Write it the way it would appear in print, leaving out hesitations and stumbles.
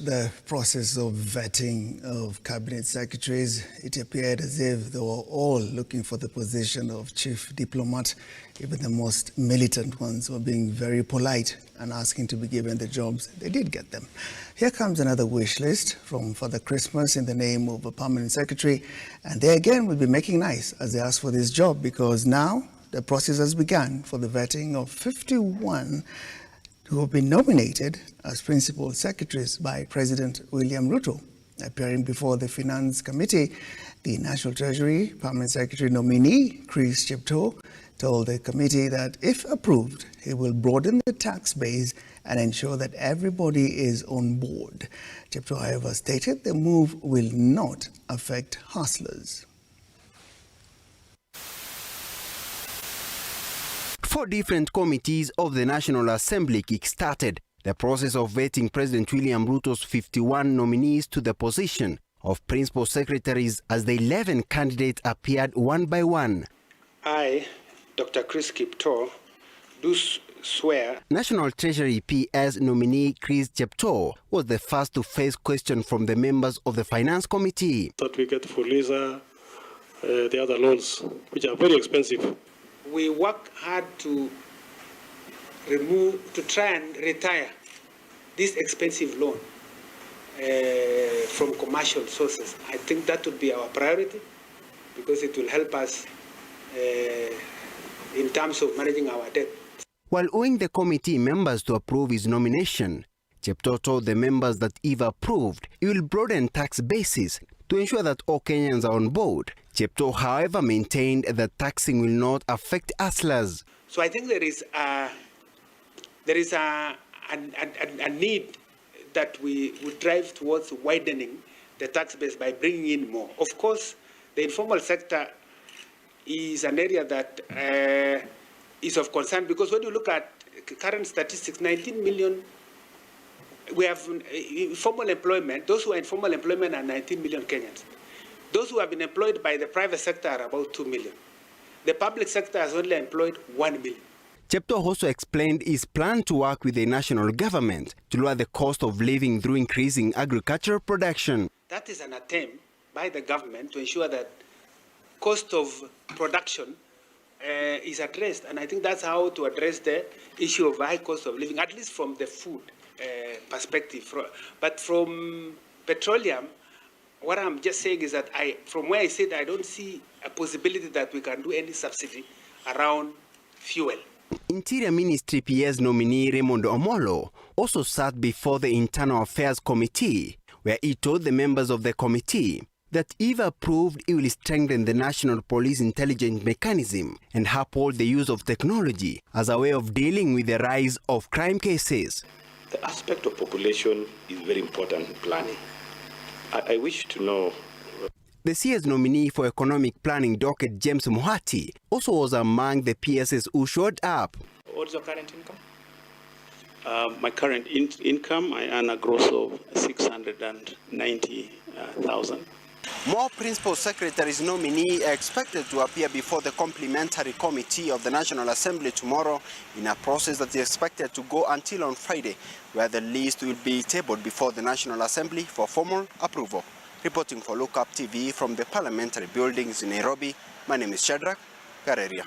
The process of vetting of cabinet secretaries, it appeared as if they were all looking for the position of chief diplomat. Even the most militant ones were being very polite and asking to be given the jobs. They did get them. Here comes another wish list from Father Christmas in the name of a permanent secretary. And they again will be making nice as they ask for this job, because now the process has begun for the vetting of 51 who have been nominated as principal secretaries by President William Ruto. Appearing before the Finance Committee, the National Treasury Permanent Secretary nominee, Chris Chepto, told the committee that if approved, he will broaden the tax base and ensure that everybody is on board. Chepto, however, stated the move will not affect hustlers. 4 different committees of the National Assembly kick-started the process of vetting President William Ruto's 51 nominees to the position of principal secretaries as the 11 candidates appeared one by one. I, Dr. Chris Chepto, do swear. National Treasury PS nominee Chris Chepto was the first to face questions from the members of the Finance Committee. That we get for Lisa, the other loans, which are very expensive. We work hard to try and retire this expensive loan from commercial sources. I think that would be our priority, because it will help us in terms of managing our debt. While owing the committee members to approve his nomination, Chepto told the members that if approved, he will broaden tax bases to ensure that all Kenyans are on board. Chepto, however, maintained that taxing will not affect hustlers. So I think there is a need that we would drive towards widening the tax base by bringing in more. Of course, the informal sector is an area that is of concern, because when you look at current statistics, 19 million, we have informal employment. Those who are in formal employment are 19 million Kenyans. Those who have been employed by the private sector are about 2 million. The public sector has only employed 1 million. Chepto also explained his plan to work with the national government to lower the cost of living through increasing agricultural production. That is an attempt by the government to ensure that cost of production is addressed. And I think that's how to address the issue of high cost of living, at least from the food perspective. But from petroleum, what I'm just saying is that from where I sit, I don't see a possibility that we can do any subsidy around fuel. Interior Ministry PS nominee Raymond Omolo also sat before the Internal Affairs Committee, where he told the members of the committee that if approved, it will strengthen the National Police Intelligence Mechanism and uphold the use of technology as a way of dealing with the rise of crime cases. The aspect of population is very important in planning. I wish to know. The CS nominee for economic planning, Dr. James Mohati, also was among the PSs who showed up. What's your current income? My current income, I earn a gross of 690,000. More principal secretaries nominee are expected to appear before the complementary committee of the National Assembly tomorrow in a process that is expected to go until on Friday, where the list will be tabled before the National Assembly for formal approval. Reporting for Look Up TV from the parliamentary buildings in Nairobi, my name is Shadrach Gareria.